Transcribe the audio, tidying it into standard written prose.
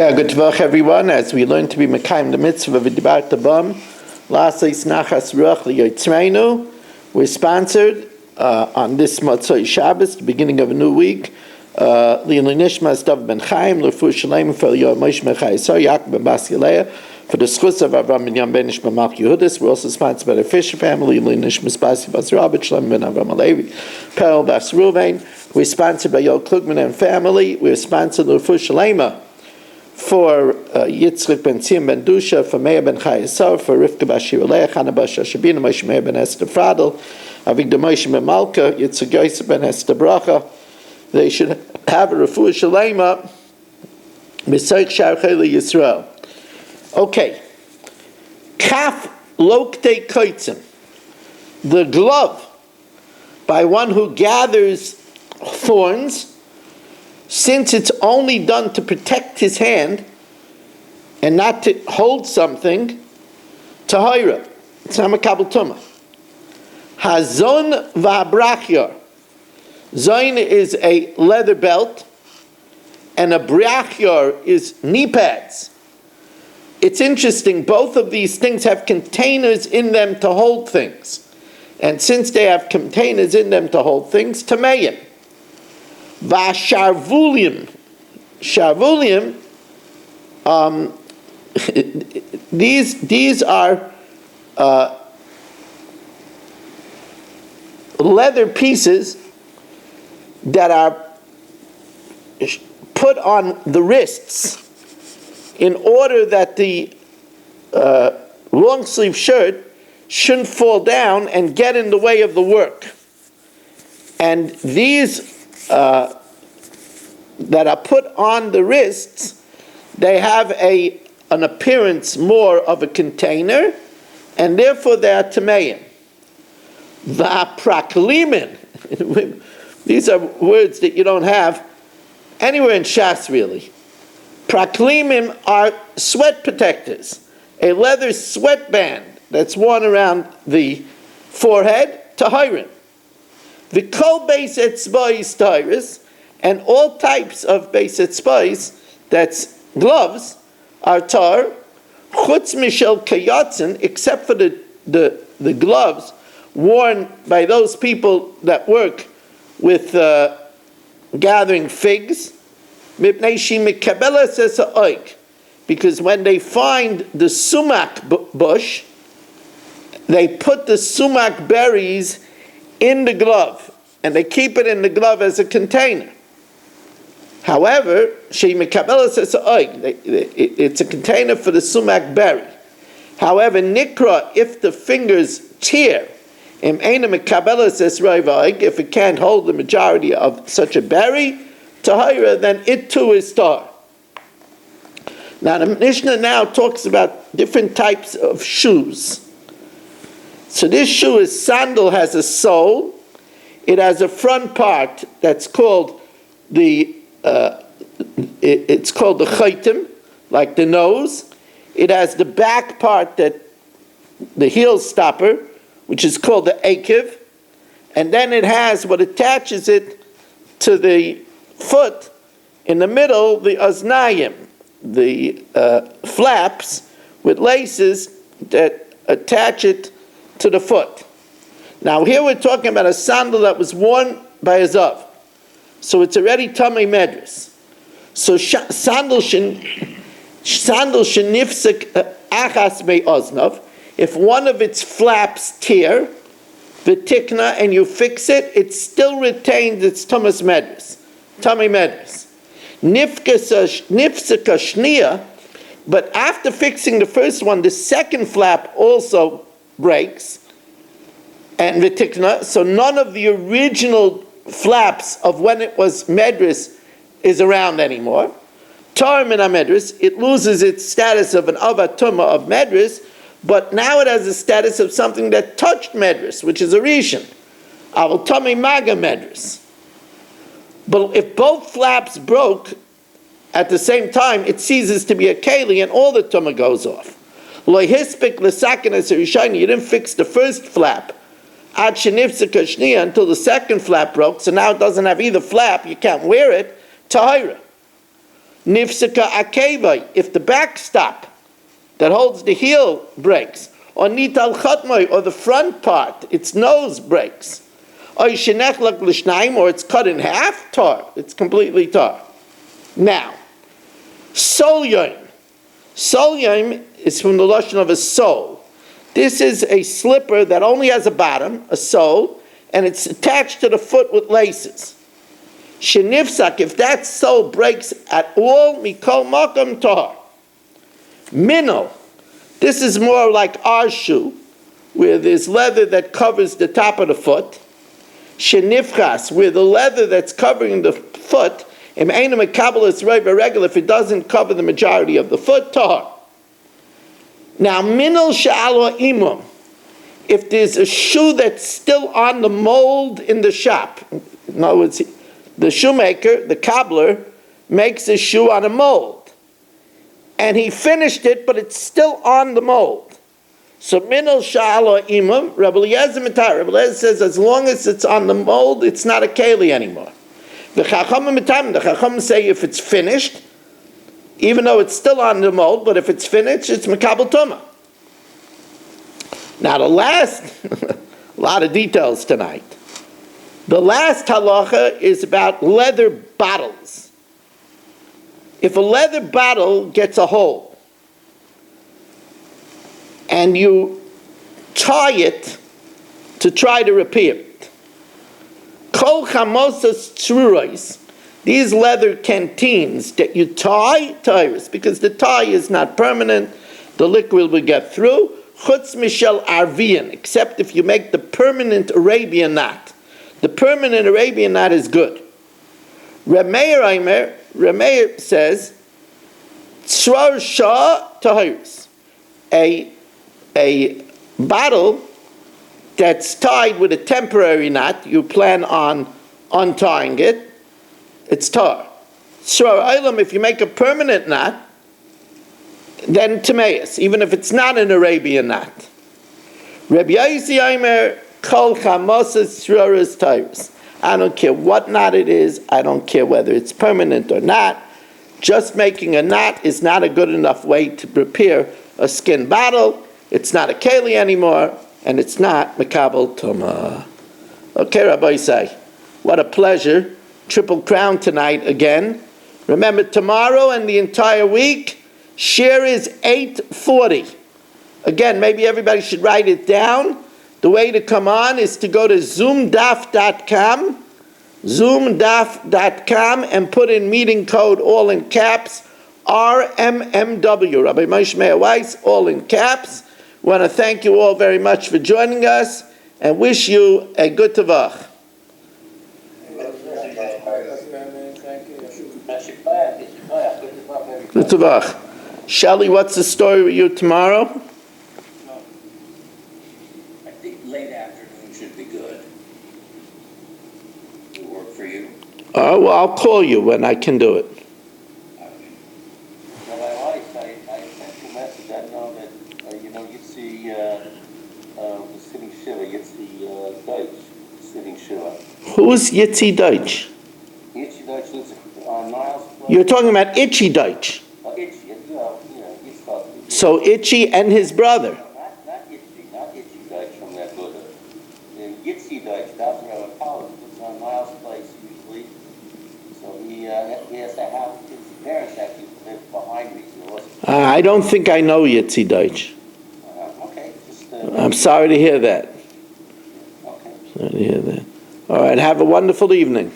Good Tvach, everyone, as we learn to be Mekayim the mitzvah of V'dibar Tabam, Lasais Nachas Ruach L'Yotzreinu. We're sponsored on this Motzoi Shabbos, the beginning of a new week. L'Ilui Nishmas Dov Ben Chaim, L'Fu Shalem for Yomis Mechayisor, Yaakov Ben Bas Yaleah, for the Schus of Avram Ben Yam Ben Ishma Malch Yehudis. We're also sponsored by the Fisher family, L'Ilui Nishmas Basi Bas Rabbi, Shalem Ben Avram Alevi, Perel Bas Ruvain. We're sponsored by Yol Klugman and family. We're sponsored L'Fu Shalema for Yitzchak ben Tzim ben Dusha, for Meir ben Chayesar, for Rivka Bashir Aleh, Chana Basha Shabina, Moshe Meir ben Esther Fradel, Avigdor Moshe ben Malka, Yitzchak Yosef ben Esther Bracha. They should have a refuah shalema, B'Soich Sharchei Yisrael. Okay. Kaf Lokte Koitzim, the glove by one who gathers thorns, since it's only done to protect his hand and not to hold something, tahira, it's not makabel tumah. Hazon va'brachyor. Zon is a leather belt, and a brachyor is knee pads. It's interesting, both of these things have containers in them to hold things. And since they have containers in them to hold things, tameyim. Vasharvulim, sharvulim. These are leather pieces that are put on the wrists in order that the long sleeve shirt shouldn't fall down and get in the way of the work. And these that are put on the wrists, they have an appearance more of a container, and therefore they are tameim. Va'praklimin. These are words that you don't have anywhere in Shas, really. Praklimim are sweat protectors, a leather sweatband that's worn around the forehead, tahirin. The kol beis etzba'is tyrus, and all types of beis etzba'is, that's gloves, are tar, chutz mishel kayatzin, except for the gloves worn by those people that work with gathering figs, mipnei shi mikabelas es ha'oik, because when they find the sumac bush, they put the sumac berries in the glove, and they keep it in the glove as a container. However, it's a container for the sumac berry. However, nikra, if the fingers tear, if it can't hold the majority of such a berry, tahira, then it too is tar. Now the Mishna now talks about different types of shoes. So this shoe is sandal, has a sole. It has a front part that's called it's called the chaitim, like the nose. It has the back part, that the heel stopper, which is called the akev, and then it has what attaches it to the foot. In the middle, the aznayim, the flaps with laces that attach it to the foot. Now here we're talking about a sandal that was worn by a zav, so it's already tamei medris. So sandal shenifsek achas mei oznav. If one of its flaps tear, v'tikna, and you fix it, it still retains its tamei medris. Nifseka shnia, but after fixing the first one, the second flap also breaks, and v'tikna, so none of the original flaps of when it was medris is around anymore. Tar min medris, it loses its status of an avatuma of medris, but now it has the status of something that touched medris, which is a rishon. Aval tamei maga medris. But if both flaps broke at the same time, it ceases to be a keli, and all the tumah goes off. Lo hispik l'sakin as a rishayni, you didn't fix the first flap. Ad shenifseka shniya, until the second flap broke, so now it doesn't have either flap, you can't wear it. Tahira. Nifsika akeva, if the backstop that holds the heel breaks, or nital chatmoi, or the front part, its nose breaks, or shenechlak l'shnayim, or it's cut in half, tar, it's completely tar. Now, sol yom. Sol yom is from the lashon of a sole. This is a slipper that only has a bottom, a sole, and it's attached to the foot with laces. Shenifsak, if that sole breaks at all, mikol makom tar. Minol, this is more like our shoe, where there's leather that covers the top of the foot. Shenifchas, where the leather that's covering the foot, if it doesn't cover the majority of the foot, tar. Now, minol sha'alo imum, if there's a shoe that's still on the mold in the shop, in other words, the shoemaker, the cobbler, makes a shoe on a mold. And he finished it, but it's still on the mold. So, minol sha'alo imum, Rabbi Eliezer says, as long as it's on the mold, it's not a keli anymore. The Chacham say if it's finished, even though it's still on the mold, but if it's finished, it's Mekabel Tumah. Now the last, a lot of details tonight. The last halacha is about leather bottles. If a leather bottle gets a hole, and you tie it to try to repair it, Kol chamosas tzuros, these leather canteens that you tie, because the tie is not permanent, the liquid will get through, chutz mishel arvian, except if you make the permanent Arabian knot. The permanent Arabian knot is good. Remeir says, tzrar shah tahiris, a bottle that's tied with a temporary knot, you plan on untying it, it's tar. Tzrar olam, if you make a permanent knot, then tameis, even if it's not an Arabian knot. Rabbi Yosi Omer, kol chamosas tzraras tayris. I don't care what knot it is, I don't care whether it's permanent or not, just making a knot is not a good enough way to prepare a skin bottle, it's not a keli anymore, and it's not Mekabel Tumah. Okay, Rabbi Isai, what a pleasure. Triple Crown tonight again. Remember, tomorrow and the entire week, share is 8:40. Again, maybe everybody should write it down. The way to come on is to go to zoomdaf.com, and put in meeting code all in caps, RMMW, Rabbi Moshe Meir Weiss, all in caps. I want to thank you all very much for joining us and wish you a good Tavach. Good Tavach. Shelley, what's the story with you tomorrow? I think late afternoon should be good. Will it work for you? Oh, well, I'll call you when I can do it. Who's Yitzi Deutsch? Yitzi Deutsch lives on Niles. You're talking about Itchy Deutsch. Itchy, So Itchy and his brother. Not Itchy Deutsch from that Buddha. Yitzi Deutsch, down there on college, lives on Niles Place usually. So he has to have his parents actually live behind me. So I don't think I know Yitzi Deutsch. Okay. I'm sorry to hear that. Okay. Sorry to hear that. All right, have a wonderful evening.